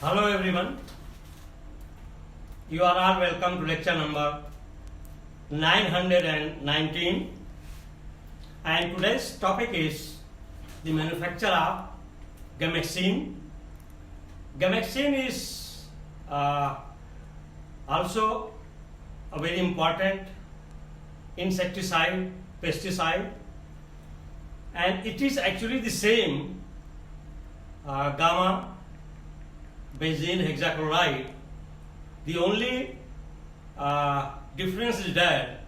Hello everyone, you are all welcome to lecture number 919 and today's topic is the manufacture of Gammexane. Gammexane is also a very important insecticide, pesticide, and it is actually the same gamma benzene hexachloride. The only difference is that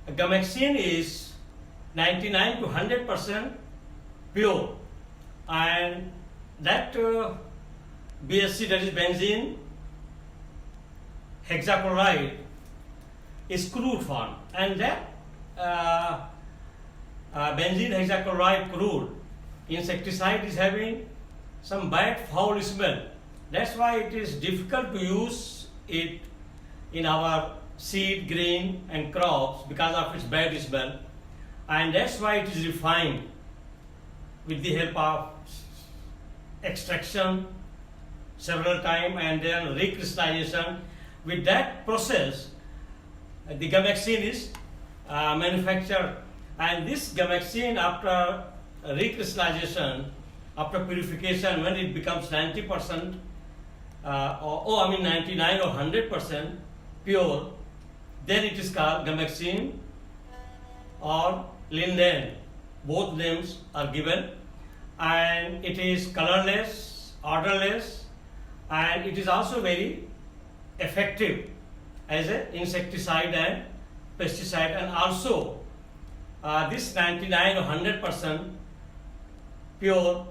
Gammexane is 99 to 100% pure, and that BSC, that is benzene hexachloride, is crude form, and that benzene hexachloride crude insecticide is having some bad foul smell. That's why it is difficult to use it in our seed, grain and crops because of its bad smell, and that's why it is refined with the help of extraction several times and then recrystallization. With that process, the Gammexane is manufactured, and this Gammexane, after recrystallization, after purification, when it becomes 90%, 99 or 100% pure, then it is called Gammexane or Lindane. Both names are given, and it is colorless, odorless, and it is also very effective as an insecticide and pesticide. And also this 99 or 100% pure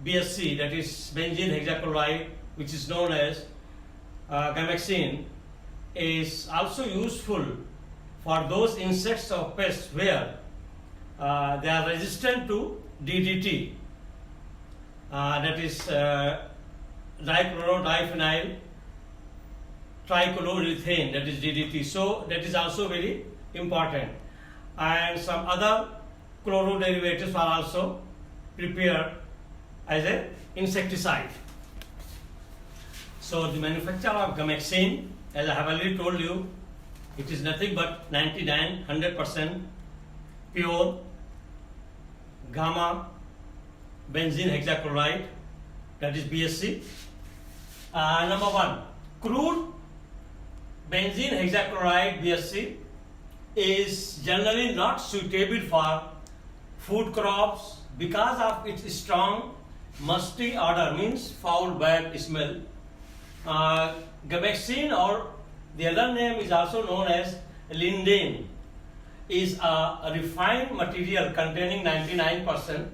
BSC, that is benzene hexachloride, which is known as Gammexane, is also useful for those insects or pests where they are resistant to DDT, that is dichloro-diphenyl trichloroethane, that is DDT. So that is also very important, and some other chloro derivatives are also prepared as an insecticide. So the manufacture of Gammexane, as I have already told you, it is nothing but 99-100% pure gamma benzene hexachloride, that is BSC. Number one, crude benzene hexachloride BSC is generally not suitable for food crops because of its strong musty odor, means foul bad smell. Gammexane, or the other name is also known as Lindane, is a refined material containing 99%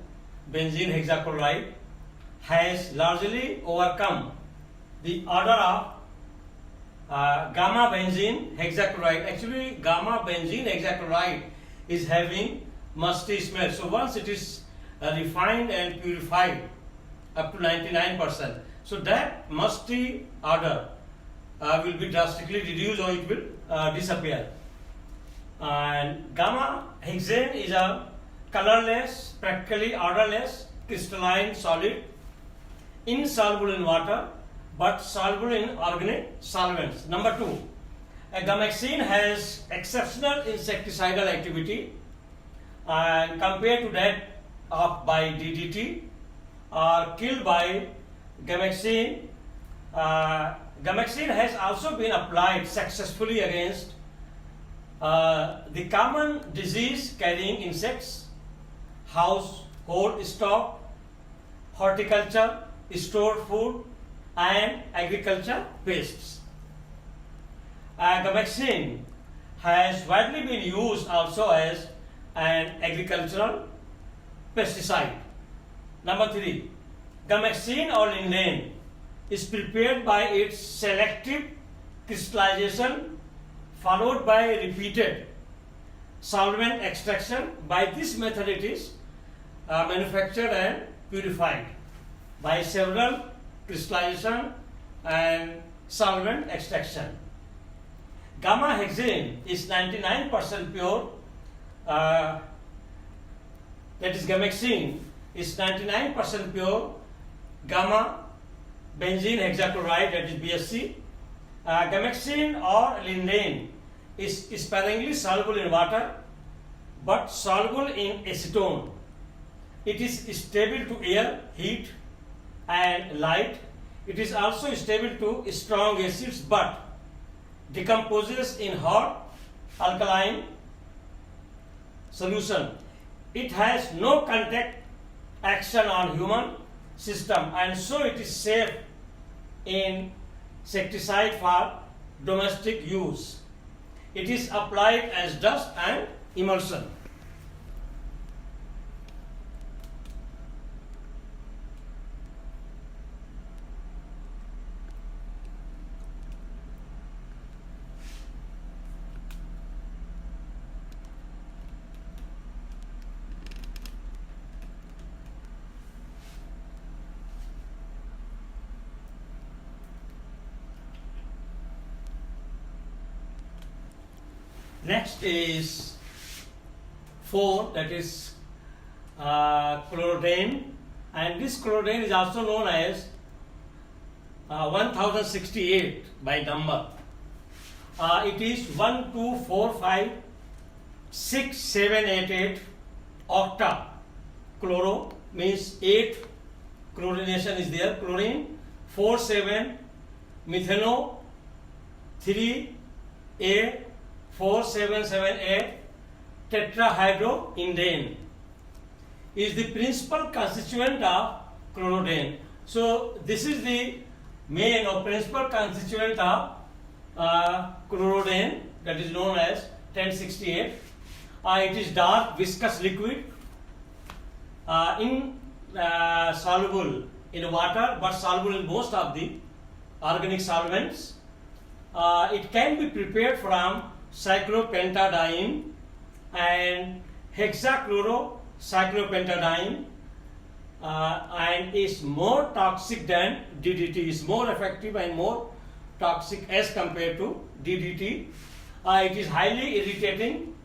benzene hexachloride, has largely overcome the odor of gamma benzene hexachloride. Actually, gamma benzene hexachloride is having musty smell. So once it is refined and purified up to 99%, so that musty odor will be drastically reduced, or it will disappear. And gamma hexane is a colorless, practically odorless crystalline solid, insoluble in water but soluble in organic solvents. Number two, Gammexane has exceptional insecticidal activity and compared to that of by DDT or killed by Gammexane. Gammexane has also been applied successfully against the common disease carrying insects, household stock, horticulture, stored food and agriculture pests. Gammexane has widely been used also as an agricultural pesticide. Number three, Gammexane or Lindane is prepared by its selective crystallization followed by repeated solvent extraction. By this method it is manufactured and purified by several crystallization and solvent extraction. Gamma hexane is 99% pure, that is Gammexane is 99% pure gamma benzene hexachloride, that is BSC. Gammexane or Lindane is sparingly soluble in water but soluble in acetone. It is stable to air, heat and light. It is also stable to strong acids but decomposes in hot alkaline solution. It has no contact action on human system and so it is safe in insecticide for domestic use. It is applied as dust and emulsion. Next is 4, that is chlorine, and this chlorine is also known as 1068 by number. It is 1, 2, 4, 5, 6, 7, 8, 8 octa. Chloro means 8 chlorination is there, chlorine, 4, 7 methano, 3 A 4778 tetrahydroindane is the principal constituent of chlorine. So this is the main or principal constituent of chlorine, that is known as 1068. It is dark viscous liquid, insoluble in water but soluble in most of the organic solvents. It can be prepared from cyclopentadiene and hexachlorocyclopentadiene and is more toxic than DDT, is more effective and more toxic as compared to DDT. It is highly irritating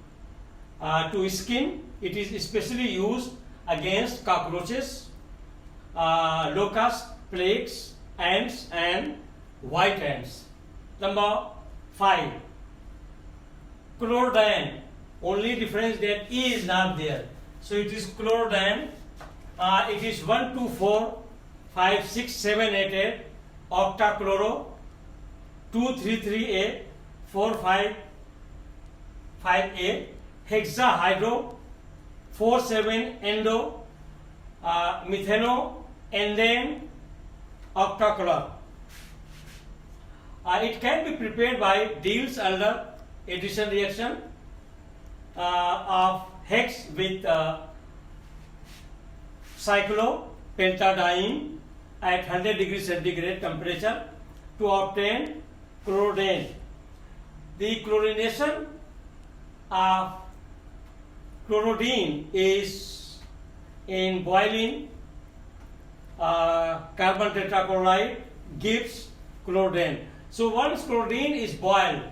to skin. It is especially used against cockroaches, locusts, plagues, ants and white ants. Number 5. Chlorine, only difference that E is not there. So it is chlorine. It is 1, 2, 4, 5, 6, 7, 8, 8 octachloro, 2, 3, 3A, 4, 5, 5A, hexahydro, 4, 7 endo, methano, and then octachlor. It can be prepared by Diels-Alder addition reaction of hex with cyclopentadiene at 100 degrees centigrade temperature to obtain chlorine. The chlorination of chlorine is in boiling carbon tetrachloride gives chlorine. So once chlorine is boiled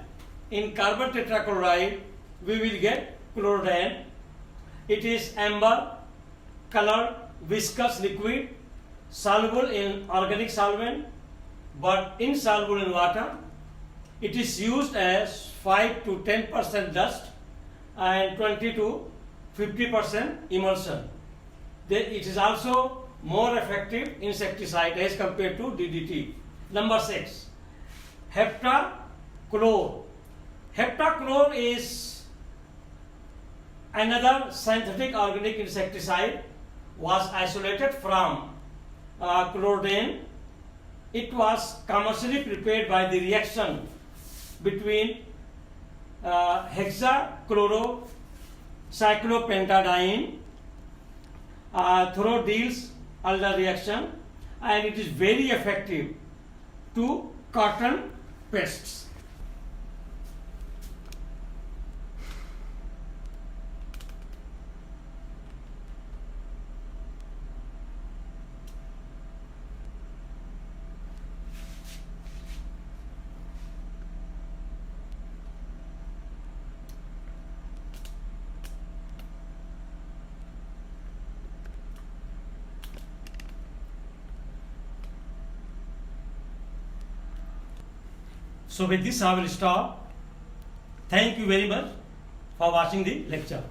in carbon tetrachloride, we will get chlorine. It is amber colored viscous liquid, soluble in organic solvent but insoluble in water. It is used as 5 to 10% dust and 20 to 50% emulsion. It is also more effective insecticide as compared to DDT. Number 6, heptachlor. Heptachlor is another synthetic organic insecticide, was isolated from chlorine. It was commercially prepared by the reaction between hexachlorocyclopentadiene through Diels-Alder reaction, and it is very effective to cotton pests. So with this I will stop. Thank you very much for watching the lecture.